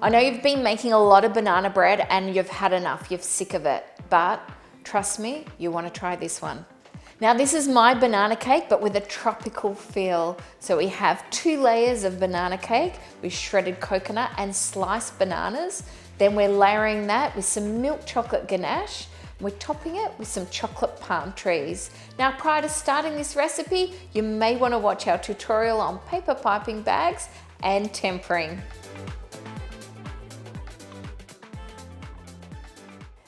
I know you've been making a lot of banana bread and you've had enough, you're sick of it, but trust me, you want to try this one. Now this is my banana cake, but with a tropical feel. So we have 2 layers of banana cake with shredded coconut and sliced bananas. Then we're layering that with some milk chocolate ganache. We're topping it with some chocolate palm trees. Now prior to starting this recipe, you may want to watch our tutorial on paper piping bags and tempering.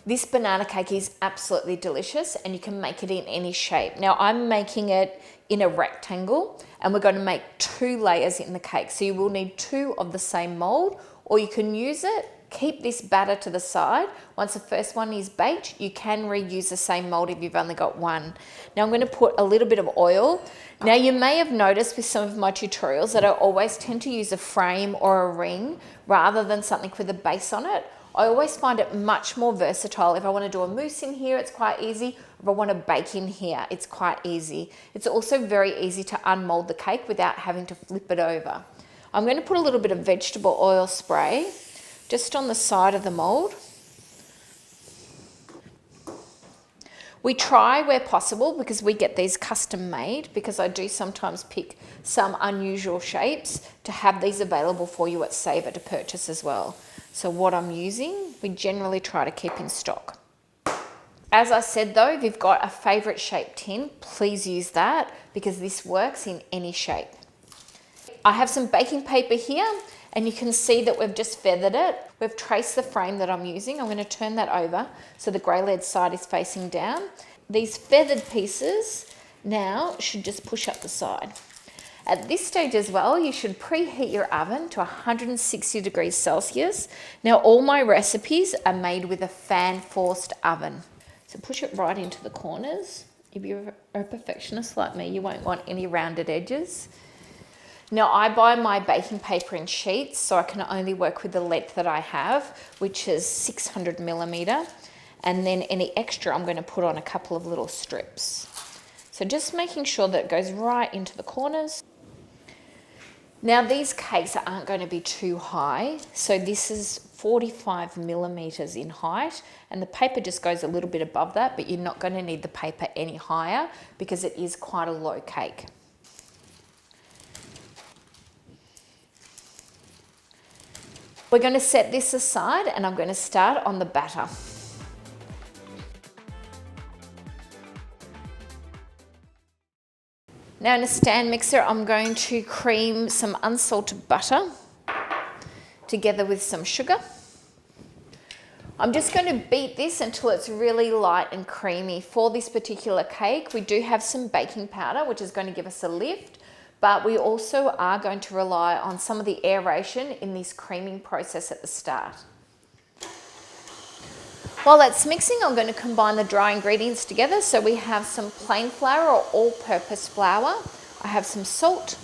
This banana cake is absolutely delicious and you can make it in any shape. Now I'm making it in a rectangle and we're going to make 2 layers in the cake. So you will need 2 of the same mold, or you can use it, keep this batter to the side. Once the first one is baked, you can reuse the same mold if you've only got 1. Now I'm going to put a little bit of oil. Now you may have noticed with some of my tutorials that I always tend to use a frame or a ring rather than something with a base on it. I always find it much more versatile. If I want to do a mousse in here, it's quite easy. If I want to bake in here, it's quite easy. It's also very easy to unmold the cake without having to flip it over. I'm going to put a little bit of vegetable oil spray just on the side of the mold. We try where possible, because we get these custom made, because I do sometimes pick some unusual shapes, to have these available for you at Saver to purchase as well. So what I'm using, we generally try to keep in stock. As I said though, if you've got a favourite shaped tin, please use that, because this works in any shape. I have some baking paper here, and you can see that we've just feathered it. We've traced the frame that I'm using. I'm going to turn that over so the grey lead side is facing down. These feathered pieces now should just push up the side. At this stage as well, you should preheat your oven to 160 degrees Celsius. Now all my recipes are made with a fan forced oven. So push it right into the corners. If you're a perfectionist like me, you won't want any rounded edges. Now I buy my baking paper in sheets, so I can only work with the length that I have, which is 600 millimeter. And then any extra I'm going to put on a couple of little strips. So just making sure that it goes right into the corners. Now these cakes aren't going to be too high, so this is 45 millimeters in height, and the paper just goes a little bit above that, but you're not going to need the paper any higher because it is quite a low cake. We're going to set this aside and I'm going to start on the batter. Now in a stand mixer, I'm going to cream some unsalted butter together with some sugar. I'm just going to beat this until it's really light and creamy. For this particular cake, we do have some baking powder, which is going to give us a lift, but we also are going to rely on some of the aeration in this creaming process at the start. While that's mixing, I'm going to combine the dry ingredients together. So we have some plain flour or all-purpose flour. I have some salt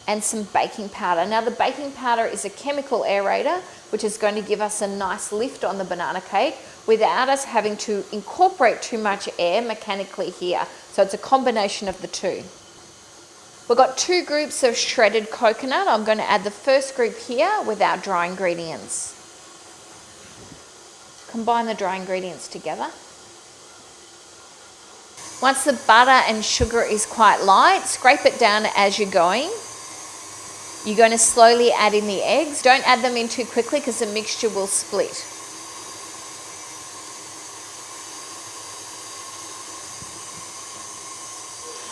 and some baking powder. Now the baking powder is a chemical aerator, which is going to give us a nice lift on the banana cake without us having to incorporate too much air mechanically here. So it's a combination of the two. We've got 2 groups of shredded coconut. I'm going to add the first group here with our dry ingredients. Combine the dry ingredients together. Once the butter and sugar is quite light, scrape it down as you're going. You're going to slowly add in the eggs. Don't add them in too quickly because the mixture will split.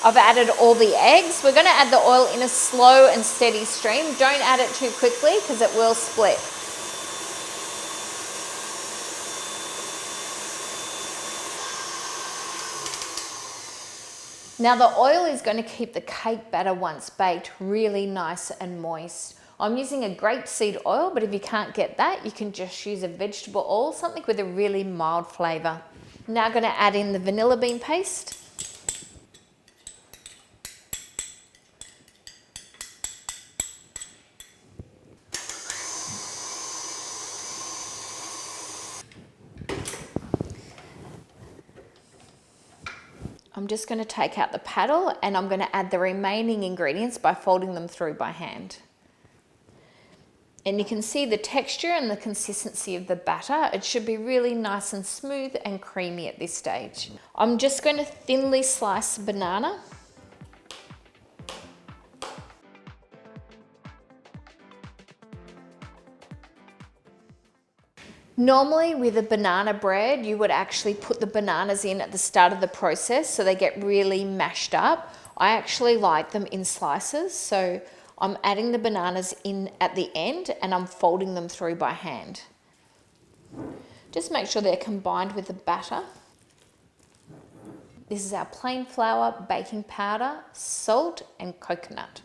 I've added all the eggs. We're going to add the oil in a slow and steady stream. Don't add it too quickly because it will split. Now the oil is going to keep the cake batter once baked really nice and moist. I'm using a grapeseed oil, but if you can't get that, you can just use a vegetable oil, something with a really mild flavour. Now I'm going to add in the vanilla bean paste. I'm just going to take out the paddle and I'm going to add the remaining ingredients by folding them through by hand. And you can see the texture and the consistency of the batter. It should be really nice and smooth and creamy at this stage. I'm just going to thinly slice the banana. Normally with a banana bread, you would actually put the bananas in at the start of the process so they get really mashed up. I actually like them in slices, so I'm adding the bananas in at the end and I'm folding them through by hand. Just make sure they're combined with the batter. This is our plain flour, baking powder, salt and coconut.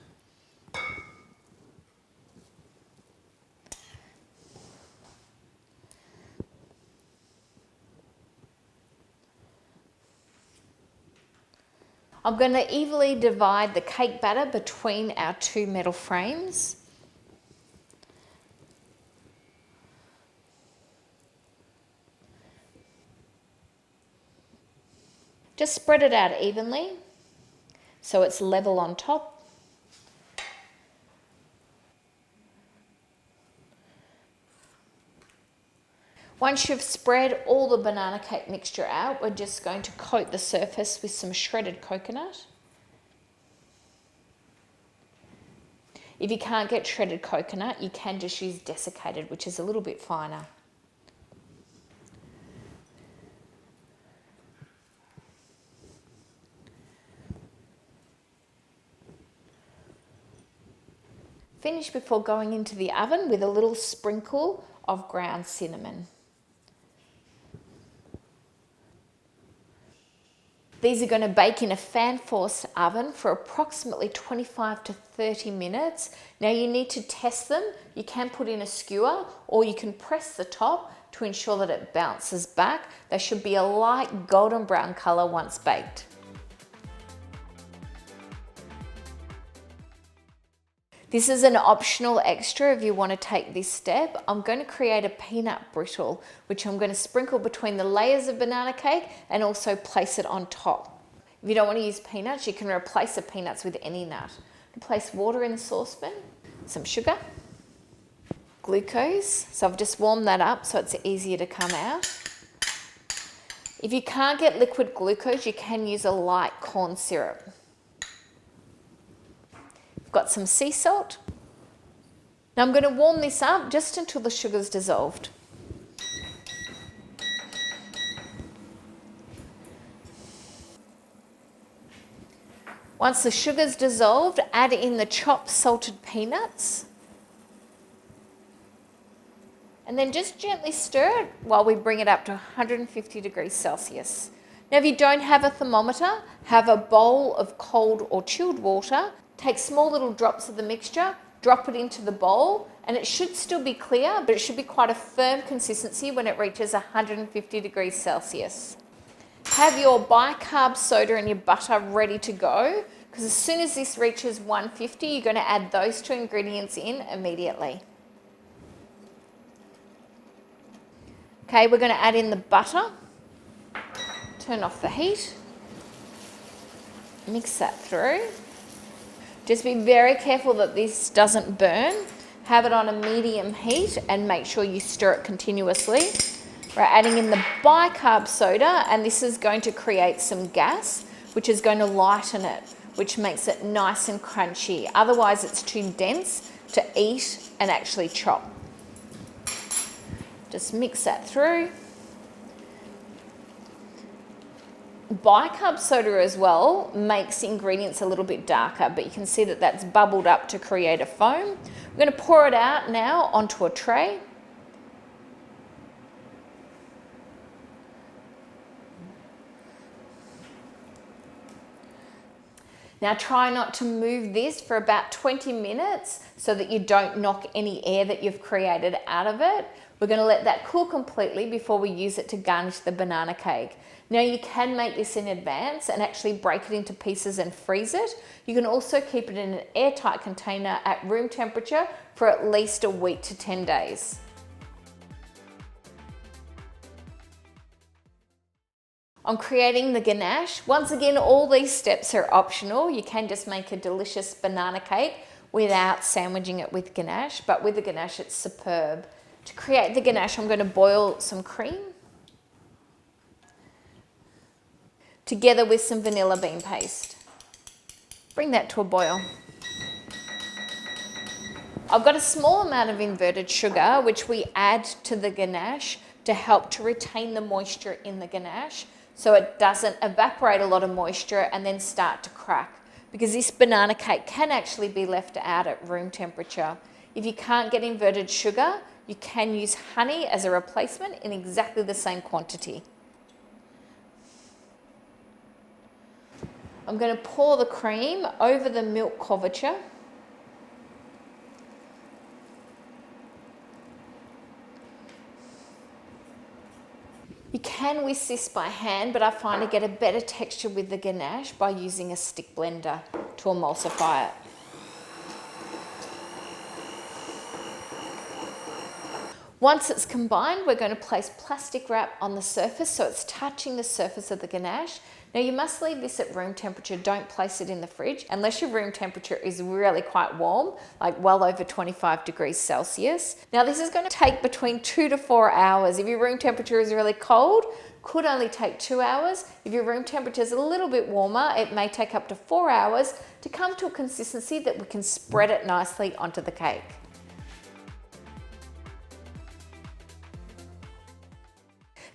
I'm going to evenly divide the cake batter between our two metal frames. Just spread it out evenly so it's level on top. Once you've spread all the banana cake mixture out, we're just going to coat the surface with some shredded coconut. If you can't get shredded coconut, you can just use desiccated, which is a little bit finer. Finish before going into the oven with a little sprinkle of ground cinnamon. These are going to bake in a fan-forced oven for approximately 25 to 30 minutes. Now you need to test them. You can put in a skewer or you can press the top to ensure that it bounces back. They should be a light golden brown colour once baked. This is an optional extra if you want to take this step. I'm going to create a peanut brittle, which I'm going to sprinkle between the layers of banana cake and also place it on top. If you don't want to use peanuts, you can replace the peanuts with any nut. Place water in the saucepan, some sugar, glucose. So I've just warmed that up so it's easier to come out. If you can't get liquid glucose, you can use a light corn syrup. Got some sea salt. Now I'm going to warm this up just until the sugar's dissolved. Once the sugar's dissolved, add in the chopped salted peanuts. And then just gently stir it while we bring it up to 150 degrees Celsius. Now if you don't have a thermometer, have a bowl of cold or chilled water. Take small little drops of the mixture, drop it into the bowl, and it should still be clear, but it should be quite a firm consistency when it reaches 150 degrees Celsius. Have your bicarb soda and your butter ready to go, because as soon as this reaches 150, you're going to add those two ingredients in immediately. Okay, we're going to add in the butter. Turn off the heat. Mix that through. Just be very careful that this doesn't burn. Have it on a medium heat and make sure you stir it continuously. We're adding in the bicarb soda and this is going to create some gas, which is going to lighten it, which makes it nice and crunchy. Otherwise it's too dense to eat and actually chop. Just mix that through. Bicarb soda as well makes ingredients a little bit darker, but you can see that that's bubbled up to create a foam. We're going to pour it out now onto a tray. Now try not to move this for about 20 minutes so that you don't knock any air that you've created out of it. We're going to let that cool completely before we use it to garnish the banana cake. Now you can make this in advance and actually break it into pieces and freeze it. You can also keep it in an airtight container at room temperature for at least a week to 10 days. On creating the ganache, once again, all these steps are optional. You can just make a delicious banana cake without sandwiching it with ganache, but with the ganache it's superb. To create the ganache, I'm going to boil some cream together with some vanilla bean paste. Bring that to a boil. I've got a small amount of inverted sugar, which we add to the ganache to help to retain the moisture in the ganache so it doesn't evaporate a lot of moisture and then start to crack. Because this banana cake can actually be left out at room temperature. If you can't get inverted sugar, you can use honey as a replacement in exactly the same quantity. I'm going to pour the cream over the milk couverture. You can whisk this by hand, but I find I get a better texture with the ganache by using a stick blender to emulsify it. Once it's combined, we're going to place plastic wrap on the surface so it's touching the surface of the ganache. Now you must leave this at room temperature, don't place it in the fridge unless your room temperature is really quite warm, like well over 25 degrees Celsius. Now this is going to take between 2 to 4 hours. If your room temperature is really cold, could only take 2 hours. If your room temperature is a little bit warmer, it may take up to 4 hours to come to a consistency that we can spread it nicely onto the cake.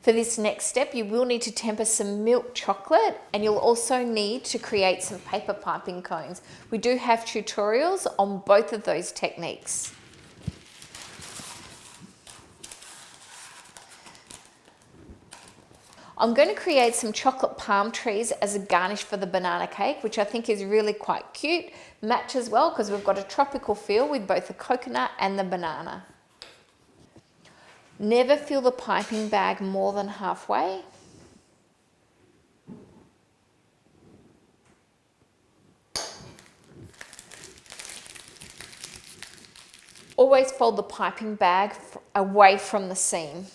For this next step, you will need to temper some milk chocolate, and you'll also need to create some paper piping cones. We do have tutorials on both of those techniques. I'm going to create some chocolate palm trees as a garnish for the banana cake, which I think is really quite cute. Matches well because we've got a tropical feel with both the coconut and the banana. Never fill the piping bag more than halfway. Always fold the piping bag away from the seam.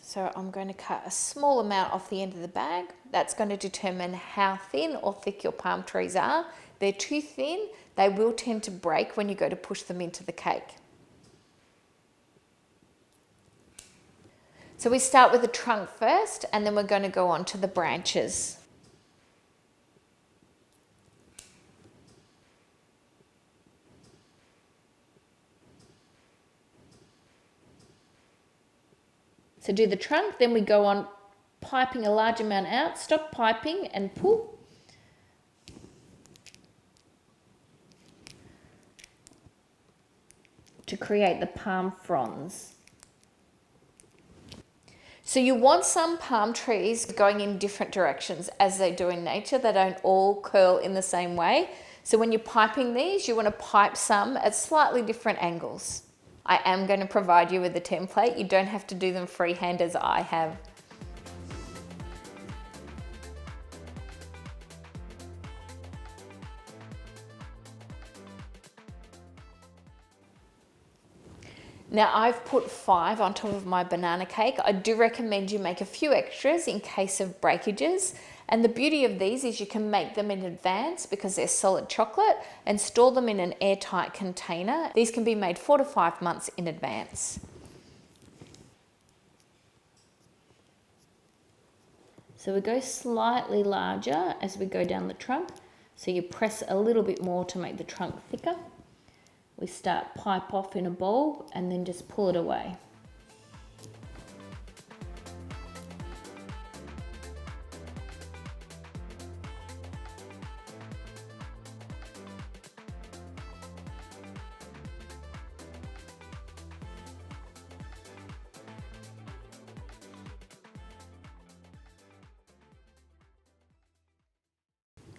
So I'm going to cut a small amount off the end of the bag. That's going to determine how thin or thick your palm trees are. If they're too thin, they will tend to break when you go to push them into the cake. So we start with the trunk first, and then we're going to go on to the branches. So do the trunk, then we go on piping a large amount out, stop piping and pull. To create the palm fronds. So you want some palm trees going in different directions as they do in nature. They don't all curl in the same way. So when you're piping these, you want to pipe some at slightly different angles. I am going to provide you with a template. You don't have to do them freehand as I have. Now I've put 5 on top of my banana cake. I do recommend you make a few extras in case of breakages. And the beauty of these is you can make them in advance because they're solid chocolate and store them in an airtight container. These can be made 4 to 5 months in advance. So we go slightly larger as we go down the trunk. So you press a little bit more to make the trunk thicker. We start pipe off in a bowl and then just pull it away.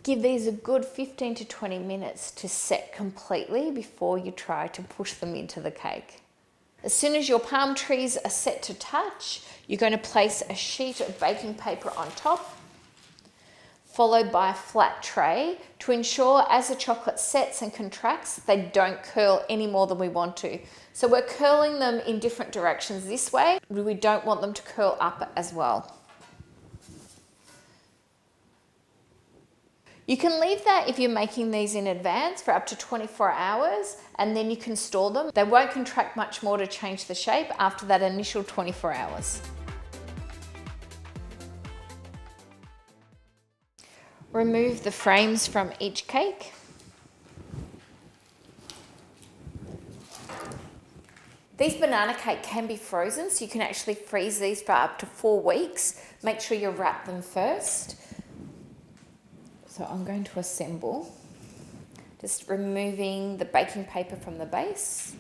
Give these a good 15 to 20 minutes to set completely before you try to push them into the cake. As soon as your palm trees are set to touch, you're going to place a sheet of baking paper on top, followed by a flat tray to ensure as the chocolate sets and contracts, they don't curl any more than we want to. So we're curling them in different directions this way. We don't want them to curl up as well. You can leave that if you're making these in advance for up to 24 hours and then you can store them. They won't contract much more to change the shape after that initial 24 hours. Remove the frames from each cake. These banana cake can be frozen, so you can actually freeze these for up to 4 weeks. Make sure you wrap them first. So I'm going to assemble, just removing the baking paper from the base.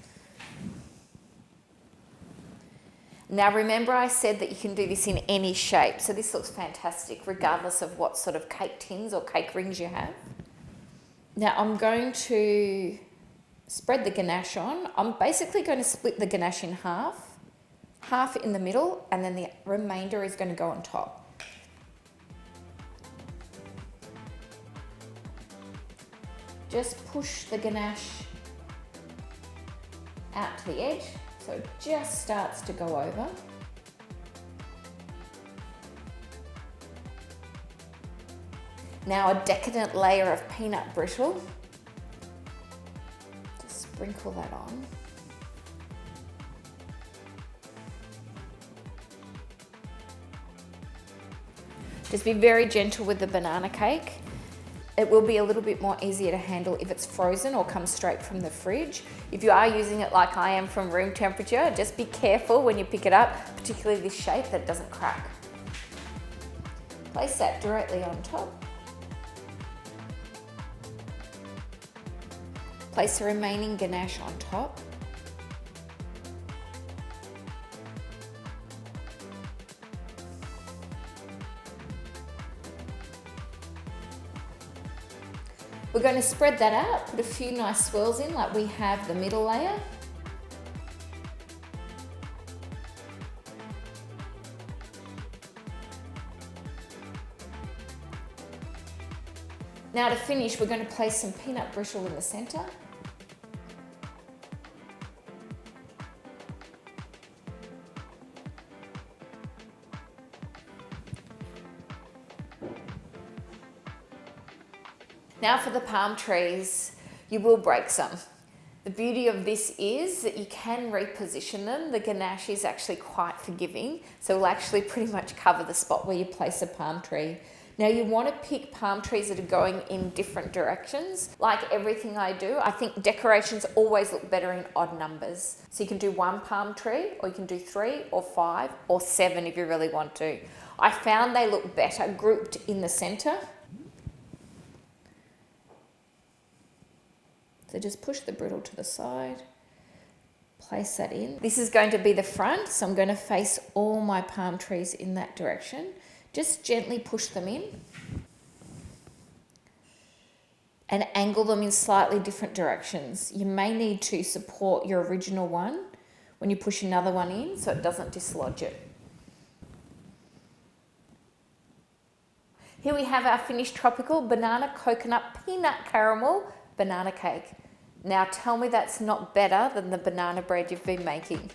Now remember I said that you can do this in any shape, so this looks fantastic regardless of what sort of cake tins or cake rings you have. Now I'm going to spread the ganache on. I'm basically going to split the ganache in half in the middle, and then the remainder is going to go on top. Just push the ganache out to the edge so it just starts to go over. Now a decadent layer of peanut brittle. Just sprinkle that on. Just be very gentle with the banana cake. It will be a little bit more easier to handle if it's frozen or comes straight from the fridge. If you are using it like I am from room temperature, just be careful when you pick it up, particularly this shape, that it doesn't crack. Place that directly on top. Place the remaining ganache on top. We're going to spread that out, put a few nice swirls in like we have the middle layer. Now to finish, we're going to place some peanut brittle in the center. Now for the palm trees, you will break some. The beauty of this is that you can reposition them. The ganache is actually quite forgiving, so it will actually pretty much cover the spot where you place a palm tree. Now you want to pick palm trees that are going in different directions. Like everything I do, I think decorations always look better in odd numbers. So you can do 1 palm tree, or you can do 3 or 5 or 7 if you really want to. I found they look better grouped in the center. So just push the brittle to the side, place that in. This is going to be the front, so I'm going to face all my palm trees in that direction. Just gently push them in and angle them in slightly different directions. You may need to support your original one when you push another one in so it doesn't dislodge it. Here we have our finished tropical banana coconut peanut caramel banana cake. Now tell me that's not better than the banana bread you've been making.